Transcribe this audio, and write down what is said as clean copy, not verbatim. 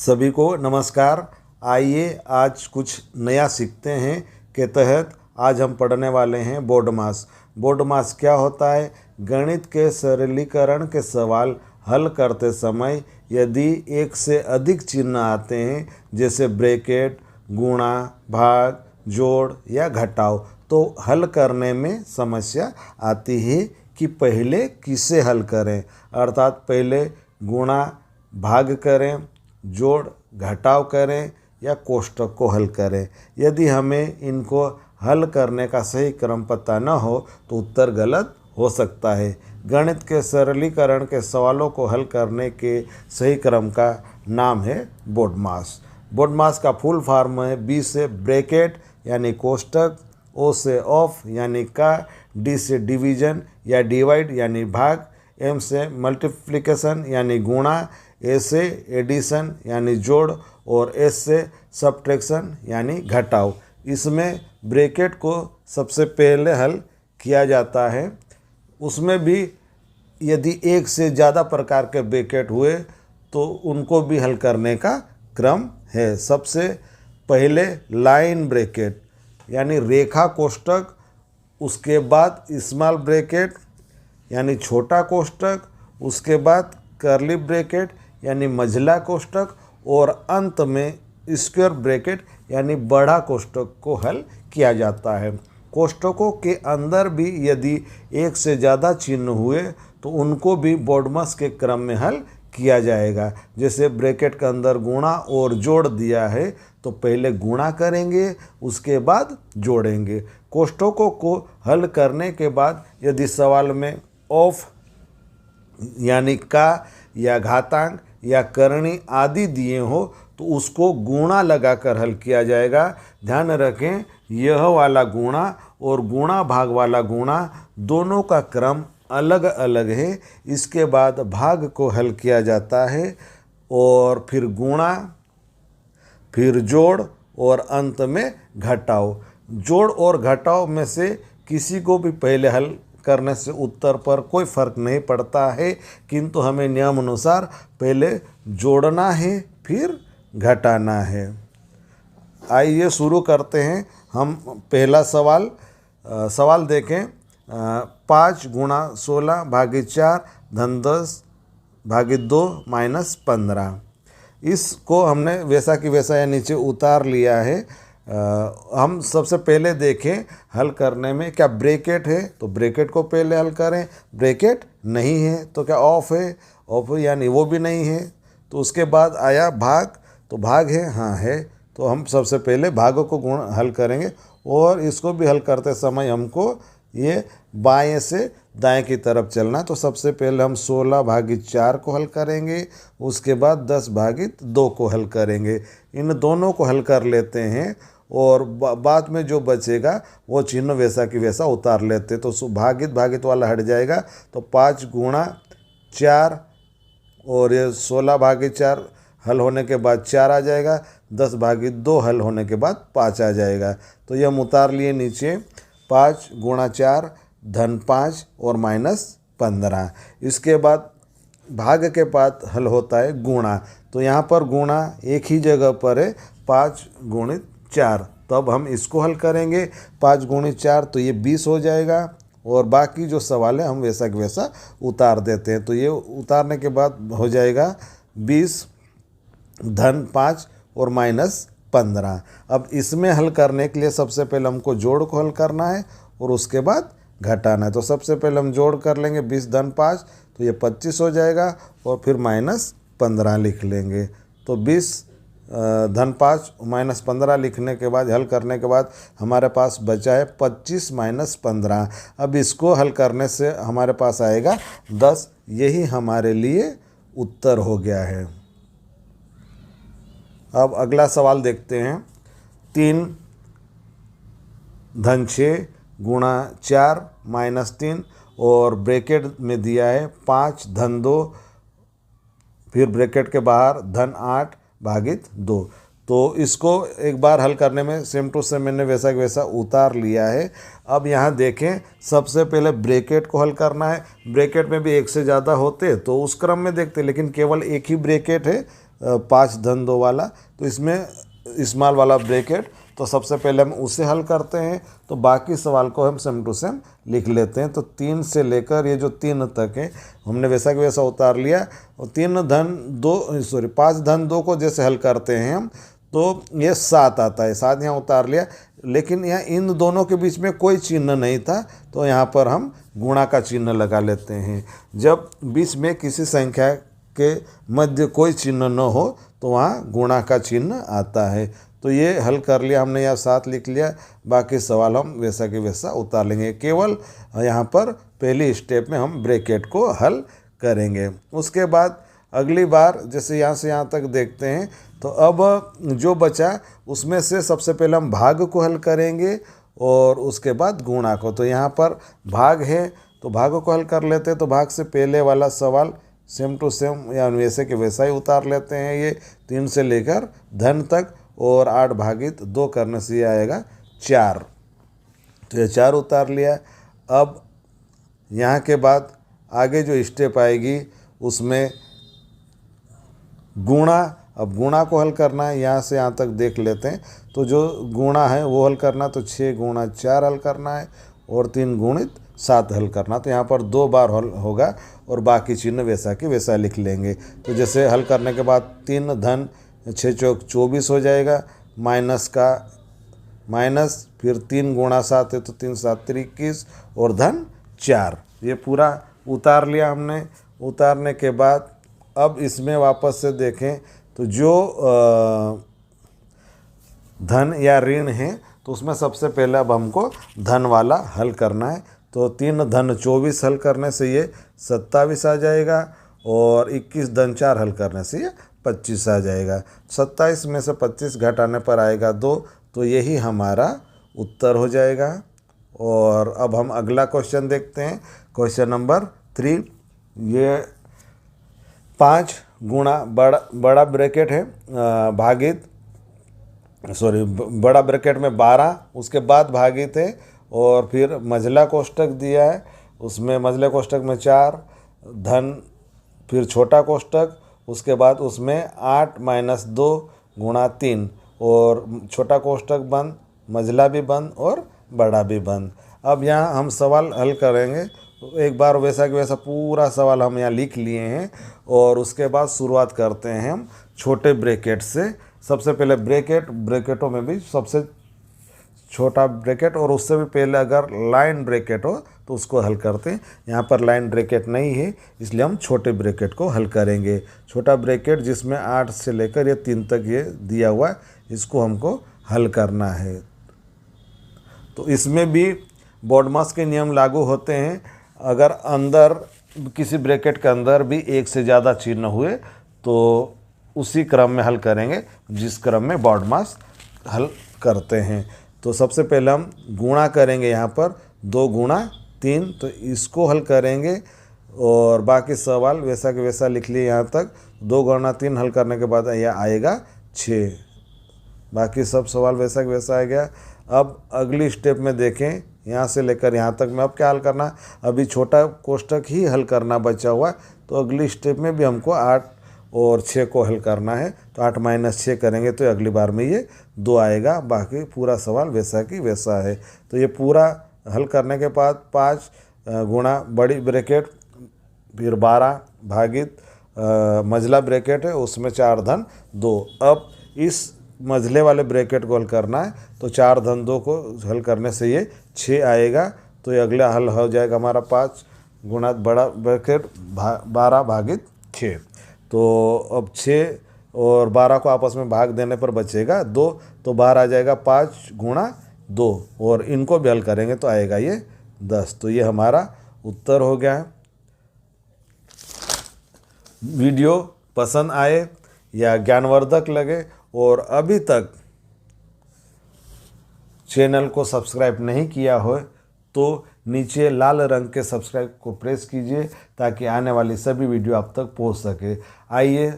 सभी को नमस्कार। आइए आज कुछ नया सीखते हैं के तहत आज हम पढ़ने वाले हैं बोर्डमास। बोर्डमास क्या होता है? गणित के सरलीकरण के सवाल हल करते समय यदि एक से अधिक चिन्ह आते हैं, जैसे ब्रैकेट, गुणा, भाग, जोड़ या घटाव, तो हल करने में समस्या आती है कि पहले किसे हल करें। अर्थात पहले गुणा भाग करें, जोड़ घटाव करें या कोष्ठक को हल करें। यदि हमें इनको हल करने का सही क्रम पता न हो तो उत्तर गलत हो सकता है। गणित के सरलीकरण के सवालों को हल करने के सही क्रम का नाम है बोर्डमास। बोर्डमास का फुल फॉर्म है बी से ब्रैकेट यानी कोष्ठक, ओ से ऑफ यानी का, डी से डिवीजन या डिवाइड यानी भाग, एम से मल्टीप्लिकेशन यानी गुणा, ए से एडिशन यानी जोड़ और एस से सब्ट्रैक्शन यानी घटाव। इसमें ब्रैकेट को सबसे पहले हल किया जाता है। उसमें भी यदि एक से ज़्यादा प्रकार के ब्रैकेट हुए तो उनको भी हल करने का क्रम है। सबसे पहले लाइन ब्रैकेट यानी रेखा कोष्ठक, उसके बाद स्मॉल ब्रैकेट यानी छोटा कोष्ठक, उसके बाद कर्ली ब्रैकेट यानी मझला कोष्ठक और अंत में स्क्वायर ब्रैकेट यानी बड़ा कोष्ठक को हल किया जाता है। कोष्ठकों के अंदर भी यदि एक से ज़्यादा चिन्ह हुए तो उनको भी बोर्डमास के क्रम में हल किया जाएगा। जैसे ब्रैकेट के अंदर गुणा और जोड़ दिया है तो पहले गुणा करेंगे, उसके बाद जोड़ेंगे। कोष्ठकों को हल करने के बाद यदि सवाल में ऑफ यानी का या घातांक या करणी आदि दिए हो तो उसको गुणा लगाकर हल किया जाएगा। ध्यान रखें, यह वाला गुणा और गुणा भाग वाला गुणा दोनों का क्रम अलग अलग है। इसके बाद भाग को हल किया जाता है और फिर गुणा, फिर जोड़ और अंत में घटाव। जोड़ और घटाव में से किसी को भी पहले हल करने से उत्तर पर कोई फर्क नहीं पड़ता है, किंतु हमें नियम अनुसार पहले जोड़ना है फिर घटाना है। आइए शुरू करते हैं। हम पहला सवाल देखें। 5 गुणा 16 भागी 4 धन 10 भागी 2 माइनस 15। इसको हमने वैसा की वैसा या नीचे उतार लिया है। हम सबसे पहले देखें हल करने में क्या ब्रैकेट है तो ब्रैकेट को पहले हल करें। ब्रैकेट नहीं है तो क्या ऑफ है, ऑफ यानी वो भी नहीं है। तो उसके बाद आया भाग, तो भाग है, हाँ है, तो हम सबसे पहले भागों को गुण हल करेंगे। और इसको भी हल करते समय हमको ये बाएं से दाएं की तरफ चलना है। तो सबसे पहले हम 16 भागी 4 को हल करेंगे, उसके बाद 10 भागी 2 को हल करेंगे। इन दोनों को हल कर लेते हैं और बाद में जो बचेगा वो चिन्ह वैसा की वैसा उतार लेते। तो भागित वाला हट जाएगा। तो 5 गुणा 4 और ये 16 भागी 4 हल होने के बाद 4 आ जाएगा। 10 भागी 2 हल होने के बाद 5 आ जाएगा। तो ये हम उतार लिए नीचे। 5 गुणा 4 धन 5 और माइनस 15। इसके बाद भाग के बाद हल होता है गुणा। तो यहाँ पर गुणा एक ही जगह पर है, 5 गुणित 4। तब हम इसको हल करेंगे। 5 गुणित 4 तो ये 20 हो जाएगा और बाकी जो सवाल है हम वैसा कि वैसा उतार देते हैं। तो ये उतारने के बाद हो जाएगा 20 धन 5 और माइनस 15। अब इसमें हल करने के लिए सबसे पहले हमको जोड़ को हल करना है और उसके बाद घटाना है। तो सबसे पहले हम जोड़ कर लेंगे 20 धन 5 तो ये 25 हो जाएगा और फिर माइनस 15 लिख लेंगे। तो 20 धन 5 माइनस 15 लिखने के बाद हल करने के बाद हमारे पास बचा है 25 माइनस 15। अब इसको हल करने से हमारे पास आएगा 10। यही हमारे लिए उत्तर हो गया है। अब अगला सवाल देखते हैं। 3 धन 6 गुणा 4 माइनस 3 और ब्रैकेट में दिया है 5 धन 2, फिर ब्रैकेट के बाहर धन 8 भागित 2। तो इसको एक बार हल करने में सेम टू सेम मैंने वैसा कि वैसा उतार लिया है। अब यहाँ देखें, सबसे पहले ब्रैकेट को हल करना है। ब्रैकेट में भी एक से ज़्यादा होते तो उस क्रम में देखते, लेकिन केवल एक ही ब्रैकेट है 5 धन 2 वाला, तो इसमें स्मॉल वाला ब्रैकेट, तो सबसे पहले हम उसे हल करते हैं, तो बाकी सवाल को हम सेम टू सेम लिख लेते हैं। तो 3 से लेकर ये जो 3 तक है हमने वैसा कि वैसा उतार लिया। और 5 धन 2 को जैसे हल करते हैं हम, तो ये 7 आता है, 7 यहाँ उतार लिया। लेकिन यहाँ इन दोनों के बीच में कोई चिन्ह नहीं था, तो यहाँ पर हम गुणा का चिन्ह लगा लेते हैं। जब बीच में किसी संख्या के मध्य कोई चिन्ह न हो तो वहाँ गुणा का चिन्ह आता है। तो ये हल कर लिया हमने, यहाँ 7 लिख लिया। बाकी सवाल हम वैसा के वैसा उतार लेंगे, केवल यहाँ पर पहली स्टेप में हम ब्रैकेट को हल करेंगे। उसके बाद अगली बार जैसे यहाँ से यहाँ तक देखते हैं, तो अब जो बचा उसमें से सबसे पहले हम भाग को हल करेंगे और उसके बाद गुणा को। तो यहाँ पर भाग है तो भाग को हल कर लेते हैं। तो भाग से पहले वाला सवाल सेम टू सेम या वैसे के वैसा ही उतार लेते हैं। ये 3 से लेकर धन तक, और 8 भागित 2 करने से ये आएगा 4। तो ये 4 उतार लिया। अब यहाँ के बाद आगे जो स्टेप आएगी उसमें गुणा। अब गुणा को हल करना है, यहाँ से यहाँ तक देख लेते हैं। तो जो गुणा है वो हल करना, तो 6 गुणा 4 हल करना है और 3 गुणित 7 हल करना। तो यहाँ पर 2 बार हल होगा और बाकी चिन्ह वैसा कि वैसा लिख लेंगे। तो जैसे हल करने के बाद 3 धन 6 चौक 24 हो जाएगा, माइनस का माइनस, फिर 3 गुणा 7 है तो 3 7 21 और धन 4। ये पूरा उतार लिया हमने। उतारने के बाद अब इसमें वापस से देखें तो जो धन या ऋण है तो उसमें सबसे पहले अब हमको धन वाला हल करना है। तो 3 धन 24 हल करने से ये 27 आ जाएगा और 21 धन 4 हल करने से ये 25 आ जाएगा। 27 में से 25 घटाने पर आएगा 2, तो यही हमारा उत्तर हो जाएगा। और अब हम अगला क्वेश्चन देखते हैं, क्वेश्चन नंबर 3। ये 5 गुणा बड़ा ब्रैकेट है भागित बड़ा ब्रैकेट में 12, उसके बाद भागित है, और फिर मझला कोष्टक दिया है, उसमें मझले कोष्टक में 4 धन, फिर छोटा कोष्टक, उसके बाद उसमें 8 - 2 गुणा 3, और छोटा कोष्टक बंद, मझला भी बंद और बड़ा भी बंद। अब यहाँ हम सवाल हल करेंगे। तो एक बार वैसा कि वैसा पूरा सवाल हम यहाँ लिख लिए हैं, और उसके बाद शुरुआत करते हैं हम छोटे ब्रैकेट से। सबसे पहले ब्रैकेटों में भी सबसे छोटा ब्रैकेट, और उससे भी पहले अगर लाइन ब्रैकेट हो तो उसको हल करते हैं। यहाँ पर लाइन ब्रैकेट नहीं है, इसलिए हम छोटे ब्रैकेट को हल करेंगे। छोटा ब्रैकेट जिसमें 8 से लेकर ये 3 तक ये दिया हुआ है, इसको हमको हल करना है। तो इसमें भी बॉडमास के नियम लागू होते हैं। अगर अंदर किसी ब्रैकेट के अंदर भी एक से ज़्यादा चिन्ह हुए तो उसी क्रम में हल करेंगे जिस क्रम में बॉडमास हल करते हैं। तो सबसे पहले हम गुणा करेंगे, यहाँ पर 2 गुणा 3, तो इसको हल करेंगे और बाकी सवाल वैसा के वैसा लिख लिए। यहाँ तक 2 गुणा 3 हल करने के बाद यह आएगा 6। बाकी सब सवाल वैसा के वैसा आ गया। अब अगली स्टेप में देखें, यहाँ से लेकर यहाँ तक में अब क्या हल करना, अभी छोटा कोष्टक ही हल करना बचा हुआ। तो अगली स्टेप में भी हमको 8 और 6 को हल करना है। तो 8 - 6 करेंगे तो अगली बार में ये 2 आएगा। बाकी पूरा सवाल वैसा कि वैसा है। तो ये पूरा हल करने के बाद 5 गुणा बड़ी ब्रैकेट, फिर 12 भागित मझला ब्रैकेट है, उसमें 4 धन 2। अब इस मझले वाले ब्रैकेट को हल करना है, तो 4 धन 2 को हल करने से ये 6 आएगा। तो ये अगला हल हो जाएगा हमारा 5 गुणा बड़ा ब्रैकेट 12 भागित 6। तो अब 6 और 12 को आपस में भाग देने पर बचेगा 2, तो बाहर आ जाएगा 5 गुणा 2, और इनको भी हल करेंगे तो आएगा ये 10। तो ये हमारा उत्तर हो गया है। वीडियो पसंद आए या ज्ञानवर्धक लगे और अभी तक चैनल को सब्सक्राइब नहीं किया हो तो नीचे लाल रंग के सब्सक्राइब को प्रेस कीजिए ताकि आने वाली सभी वीडियो आप तक पहुंच सके। आइए